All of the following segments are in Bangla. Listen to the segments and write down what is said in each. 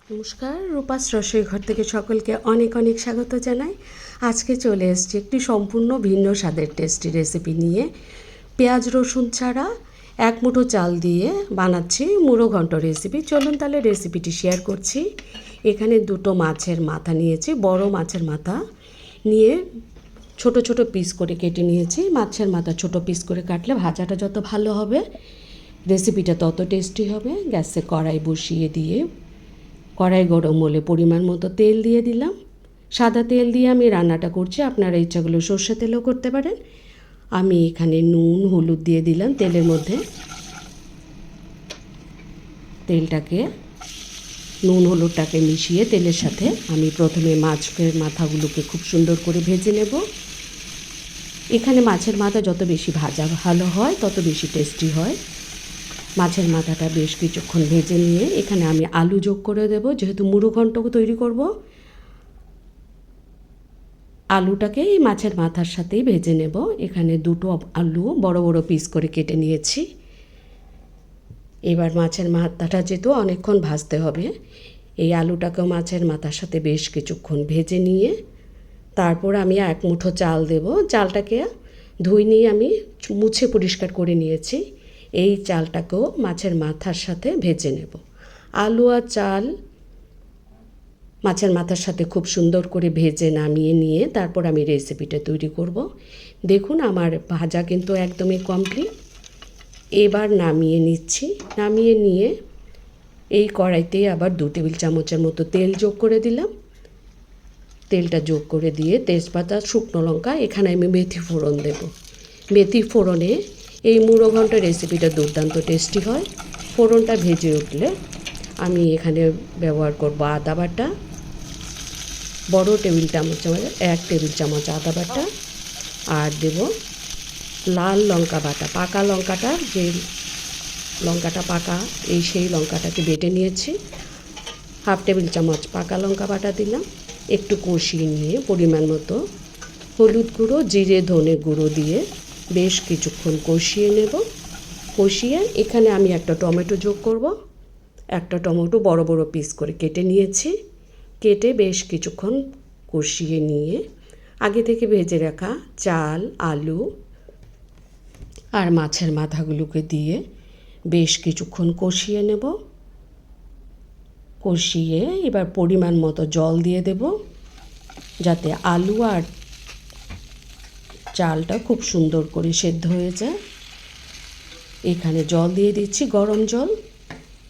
নমস্কার, রূপাস রসোইঘর থেকে সকলকে অনেক অনেক স্বাগত জানাই। আজকে চলে এসেছি একটি সম্পূর্ণ ভিন্ন স্বাদের টেস্টি রেসিপি নিয়ে। পেঁয়াজ রসুন ছাড়া এক মুঠো চাল দিয়ে বানাচ্ছি মুড়ো ঘন্ট রেসিপি। চলুন তাহলে রেসিপিটি শেয়ার করছি। এখানে দুটো মাছের মাথা নিয়েছি, বড় মাছের মাথা নিয়ে ছোট ছোট পিস করে কেটে নিয়েছি। মাছের মাথা ছোট পিস করে কাটলে ভাজাটা যত ভালো হবে, রেসিপিটা তত টেস্টি হবে। গ্যাসে কড়াই বসিয়ে দিয়ে কড়াই গরম হলে পরিমাণ মতো তেল দিয়ে দিলাম। সাদা তেল দিয়ে আমি রান্নাটা করছি, আপনারা ইচ্ছাগুলো সর্ষে তেলও করতে পারেন। আমি এখানে নুন হলুদ দিয়ে দিলাম তেলের মধ্যে। তেলটাকে নুন হলুদটাকে মিশিয়ে তেলের সাথে আমি প্রথমে মাছের মাথাগুলোকে খুব সুন্দর করে ভেজে নেব। এখানে মাছের মাথা যত বেশি ভাজা ভালো হয় তত বেশি টেস্টি হয়। মাছের মাথাটা বেশ কিছুক্ষণ ভেজে নিয়ে এখানে আমি আলু যোগ করে দেব, যেহেতু মুড়ো ঘন্ট তৈরি করব। আলুটাকে এই মাছের মাথার সাথেই ভেজে নেব। এখানে দুটো আলু বড় বড় পিস করে কেটে নিয়েছি। এবার মাছের মাথাটা যেহেতু অনেকক্ষণ ভাজতে হবে, এই আলুটাকেও মাছের মাথার সাথে বেশ কিছুক্ষণ ভেজে নিয়ে তারপর আমি এক মুঠো চাল দেব। চালটাকে ধুয়ে নিয়ে আমি মুছে পরিষ্কার করে নিয়েছি। এই চালটাকেও মাছের মাথার সাথে ভেজে নেব। আলু আর চাল মাছের মাথার সাথে খুব সুন্দর করে ভেজে নামিয়ে নিয়ে তারপর আমি রেসিপিটা তৈরি করব। দেখুন আমার ভাজা কিন্তু একদমই কমপ্লিট। এবার নামিয়ে নিচ্ছি। নামিয়ে নিয়ে এই কড়াইতে আবার 2 টেবিল চামচের মতো তেল যোগ করে দিলাম। তেলটা যোগ করে দিয়ে তেজপাতা, শুকনো লঙ্কা, এখানে আমি মেথি ফোড়ন দেব। মেথি ফোড়নে এই মুড়ো ঘন্ট রেসিপিটা দুর্দান্ত টেস্টি হয়। ফোড়নটা ভেজে উঠলে আমি এখানে ব্যবহার করব আদা বাটা, বড় টেবিল চামচ 1 টেবিল চামচ আদা বাটা, আর দেব লাল লঙ্কা বাটা। পাকা লঙ্কাটা, যে লঙ্কাটা পাকা সেই লঙ্কাটাকে বেটে নিয়েছি। 1/2 টেবিল চামচ পাকা লঙ্কা বাটা দিলাম। একটু কষিয়ে নিয়ে পরিমাণ মতো হলুদ গুঁড়ো, জিরে ধনে গুঁড়ো দিয়ে বেশ কিছুক্ষণ কষিয়ে নেব। কষিয়ে এখানে আমি একটা টমেটো যোগ করব। একটা টমেটো বড় বড় পিস করে কেটে নিয়েছি। কেটে বেশ কিছুক্ষণ কষিয়ে নিয়ে আগে থেকে ভেজে রাখা চাল, আলু আর মাছের মাথাগুলোকে দিয়ে বেশ কিছুক্ষণ কষিয়ে নেব। কষিয়ে এবার পরিমাণ মতো জল দিয়ে দেব, যাতে আলু আর চালটা খুব সুন্দর করে সেদ্ধ হয়ে যায়। এখানে জল দিয়ে দিচ্ছি, গরম জল।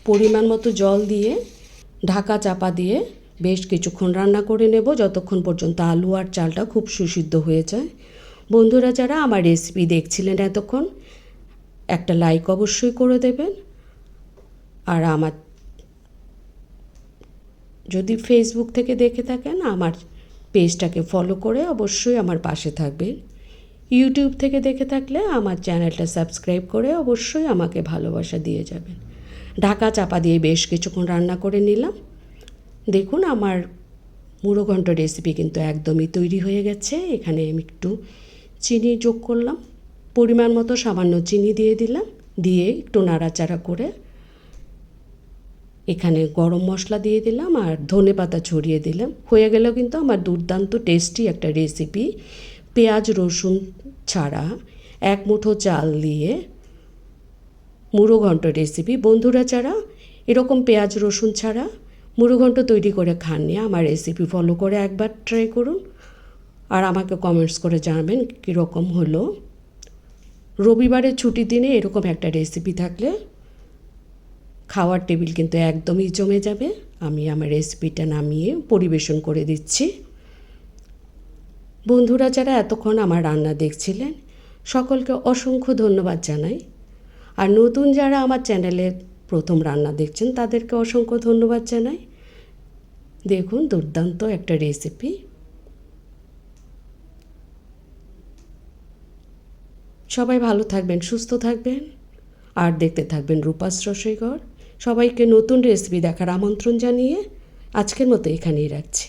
পরিমাণ মতো জল দিয়ে ঢাকা চাপা দিয়ে বেশ কিছুক্ষণ রান্না করে নেব, যতক্ষণ পর্যন্ত আলু আর চালটা খুব সুসিদ্ধ হয়ে যায়। বন্ধুরা যারা আমার রেসিপি দেখছিলেন এতক্ষণ, একটা লাইক অবশ্যই করে দেবেন। আর আমার যদি ফেসবুক থেকে দেখে থাকেন, আমার পেজটাকে ফলো করে অবশ্যই আমার পাশে থাকবেন। ইউটিউব থেকে দেখে থাকলে আমার চ্যানেলটা সাবস্ক্রাইব করে অবশ্যই আমাকে ভালোবাসা দিয়ে যাবেন। ঢাকা চাপা দিয়ে বেশ কিছুক্ষণ রান্না করে নিলাম। দেখুন আমার মুড়ো ঘন্ট রেসিপি কিন্তু একদমই তৈরি হয়ে গেছে। এখানে আমি একটু চিনি যোগ করলাম, পরিমাণ মতো সামান্য চিনি দিয়ে দিলাম। দিয়ে একটু নাড়াচাড়া করে এখানে গরম মশলা দিয়ে দিলাম আর ধনে পাতা ছড়িয়ে দিলাম। হয়ে গেল কিন্তু আমার দুর্দান্ত টেস্টি একটা রেসিপি। পেঁয়াজ রসুন ছাড়া এক মুঠো চাল দিয়ে মুড়ো ঘন্ট রেসিপি। বন্ধুরা যারা এরকম পেঁয়াজ রসুন ছাড়া মুড়ো ঘন্ট তৈরি করে খাননি, আমার রেসিপি ফলো করে একবার ট্রাই করুন আর আমাকে কমেন্টস করে জানাবেন কীরকম হলো। রবিবারের ছুটির দিনে এরকম একটা রেসিপি থাকলে খাওয়ার টেবিল কিন্তু একদমই জমে যাবে। আমি আমার রেসিপিটা নামিয়ে পরিবেশন করে দিচ্ছি। বন্ধুরা যারা এতক্ষণ আমার রান্না দেখছিলেন, সকলকে অসংখ্য ধন্যবাদ জানাই। আর নতুন যারা আমার চ্যানেলে প্রথম রান্না দেখছেন, তাদেরকে অসংখ্য ধন্যবাদ জানাই। দেখুন দুর্দান্ত একটা রেসিপি। সবাই ভালো থাকবেন, সুস্থ থাকবেন আর দেখতে থাকবেন রূপাস রসোইঘর। সবাইকে নতুন রেসিপি দেখার আমন্ত্রণ জানিয়ে আজকের মতো এখানেই রাখছি।